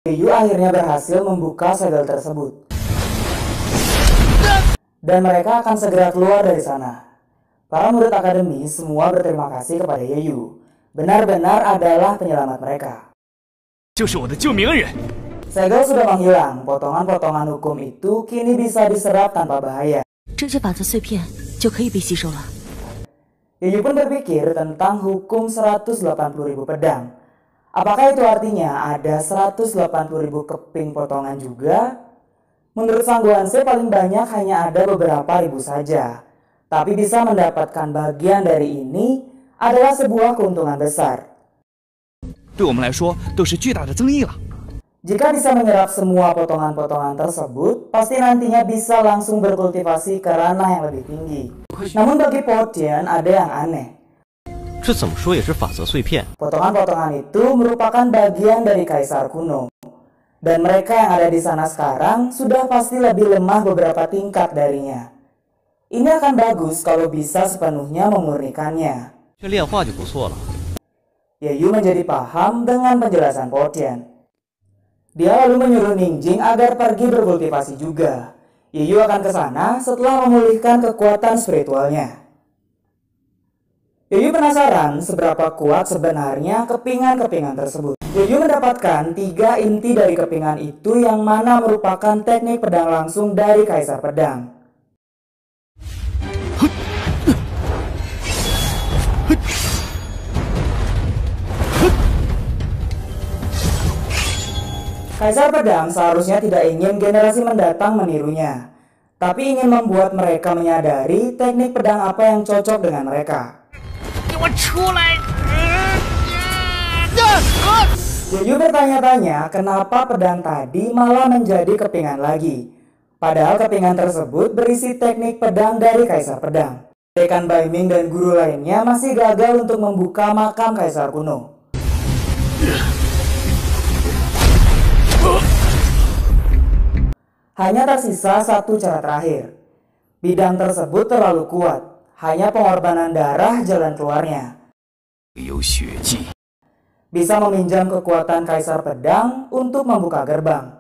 Yu akhirnya berhasil membuka segel tersebut. Dan mereka akan segera keluar dari sana. Para murid akademi semua berterima kasih kepada Yu. Benar-benar adalah penyelamat mereka. Segel sudah menghilang, potongan-potongan hukum itu kini bisa diserap tanpa bahaya. Yu pun berpikir tentang hukum 180.000 pedang. Apakah itu artinya ada 180.000 keping potongan juga? Menurut Sang Guanse paling banyak hanya ada beberapa ribu saja. Tapi bisa mendapatkan bagian dari ini adalah sebuah keuntungan besar. Jika bisa menyerap semua potongan-potongan tersebut, pasti nantinya bisa langsung berkultivasi ke ranah yang lebih tinggi. Namun bagi Po Tian ada yang aneh. Potongan-potongan itu merupakan bagian dari kaisar kuno. Dan mereka yang ada di sana sekarang sudah pasti lebih lemah beberapa tingkat darinya. Ini akan bagus kalau bisa sepenuhnya memurnikannya. Yu menjadi paham dengan penjelasan Po Tian. Dia lalu menyuruh Ningjing agar pergi berkultivasi juga. Yu akan ke sana setelah memulihkan kekuatan spiritualnya. Yu penasaran seberapa kuat sebenarnya kepingan-kepingan tersebut. Yu mendapatkan 3 inti dari kepingan itu yang mana merupakan teknik pedang langsung dari Kaisar Pedang. Kaisar Pedang seharusnya tidak ingin generasi mendatang menirunya, tapi ingin membuat mereka menyadari teknik pedang apa yang cocok dengan mereka. Yu bertanya-tanya kenapa pedang tadi malah menjadi kepingan lagi. Padahal kepingan tersebut berisi teknik pedang dari Kaisar Pedang. Dekan Bai Ming dan guru lainnya masih gagal untuk membuka makam Kaisar kuno. Hanya tersisa satu cara terakhir. Bidang tersebut terlalu kuat. Hanya pengorbanan darah jalan keluarnya. Bisa meminjam kekuatan Kaisar Pedang untuk membuka gerbang,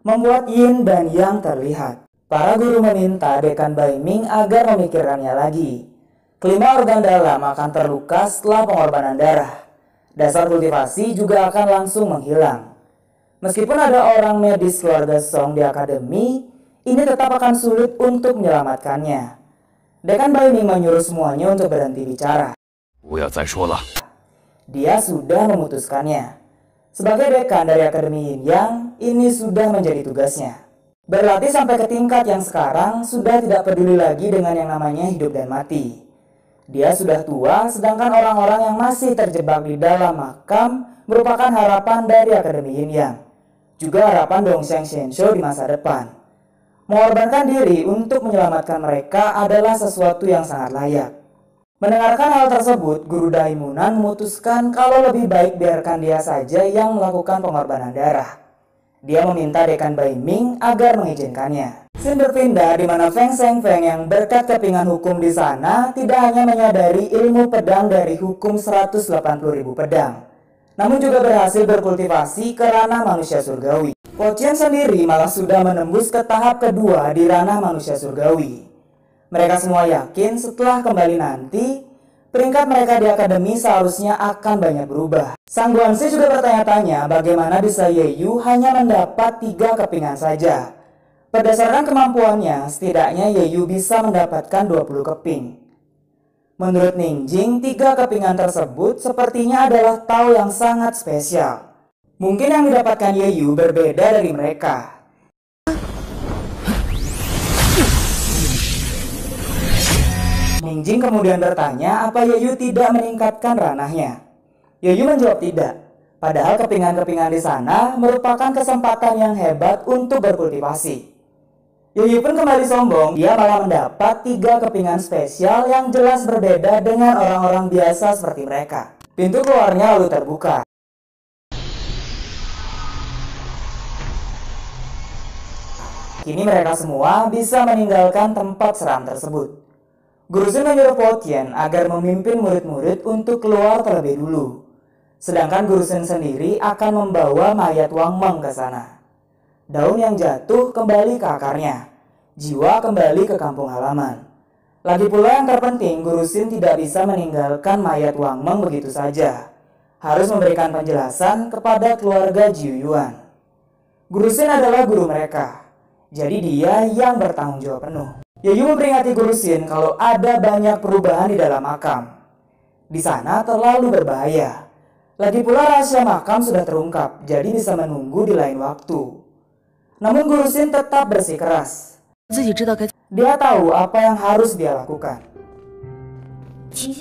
membuat yin dan yang terlihat. Para guru meminta Dekan Bai Ming agar memikirkannya lagi. Kelima organ dalam akan terluka setelah pengorbanan darah. Dasar kultivasi juga akan langsung menghilang. Meskipun ada orang medis keluarga Song di akademi, ini tetap akan sulit untuk menyelamatkannya. Dekan Bai Ming menyuruh semuanya untuk berhenti bicara. Dia sudah memutuskannya. Sebagai dekan dari Akademi Yin Yang, ini sudah menjadi tugasnya. Berlatih sampai ke tingkat yang sekarang sudah tidak peduli lagi dengan yang namanya hidup dan mati. Dia sudah tua, sedangkan orang-orang yang masih terjebak di dalam makam merupakan harapan dari Akademi Yin Yang. Juga harapan Dongsheng Shensho di masa depan. Mengorbankan diri untuk menyelamatkan mereka adalah sesuatu yang sangat layak. Mendengarkan hal tersebut, Guru Daimunan memutuskan kalau lebih baik biarkan dia saja yang melakukan pengorbanan darah. Dia meminta Dekan Bai Ming agar mengizinkannya. Scene berpindah di mana Feng Sheng Feng yang berkat kepingan hukum di sana tidak hanya menyadari ilmu pedang dari hukum 180.000 pedang, namun juga berhasil berkultivasi ke ranah manusia surgawi. Po Tian sendiri malah sudah menembus ke tahap kedua di ranah manusia surgawi. Mereka semua yakin setelah kembali nanti, peringkat mereka di akademi seharusnya akan banyak berubah. Sang Guanse juga bertanya-tanya bagaimana bisa Yu hanya mendapat 3 kepingan saja. Berdasarkan kemampuannya, setidaknya Yu bisa mendapatkan 20 keping. Menurut Ningjing, 3 kepingan tersebut sepertinya adalah Tao yang sangat spesial. Mungkin yang didapatkan Yu berbeda dari mereka. Ningjing kemudian bertanya apa Yu tidak meningkatkan ranahnya. Yu menjawab tidak. Padahal kepingan-kepingan di sana merupakan kesempatan yang hebat untuk berkultivasi. Yu pun kembali sombong, dia malah mendapat 3 kepingan spesial yang jelas berbeda dengan orang-orang biasa seperti mereka. Pintu keluarnya lalu terbuka. Kini mereka semua bisa meninggalkan tempat seram tersebut. Guru Sun menyuruh Po Tian agar memimpin murid-murid untuk keluar terlebih dulu. Sedangkan Guru Sin sendiri akan membawa mayat Wang Meng ke sana. Daun yang jatuh kembali ke akarnya, jiwa kembali ke kampung halaman. Lagi pula yang terpenting, Guru Sin tidak bisa meninggalkan mayat Wang Meng begitu saja. Harus memberikan penjelasan kepada keluarga Jiu Yuan. Guru Sin adalah guru mereka, jadi dia yang bertanggung jawab penuh. Ye Yu memperingati Guru Sin kalau ada banyak perubahan di dalam makam. Di sana terlalu berbahaya. Lagi pula rahasia makam sudah terungkap, jadi bisa menunggu di lain waktu. Namun Guru Sin tetap bersikeras. Dia tahu apa yang harus dia lakukan.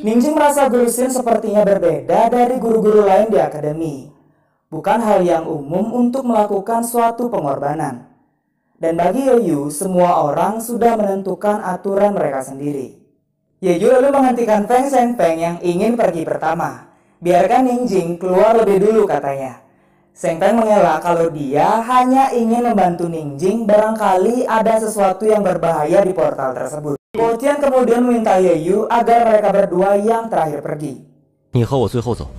Ningjing merasa Guru Sin sepertinya berbeda dari guru-guru lain di akademi. Bukan hal yang umum untuk melakukan suatu pengorbanan. Dan bagi Ye Yu, semua orang sudah menentukan aturan mereka sendiri. Ye Yu lalu menghentikan Feng Shengfeng yang ingin pergi pertama. Biarkan Ningjing keluar lebih dulu, katanya. Shengfeng mengelak kalau dia hanya ingin membantu Ningjing barangkali ada sesuatu yang berbahaya di portal tersebut. Po Tian kemudian meminta Ye Yu agar mereka berdua yang terakhir pergi. 你和我最后走，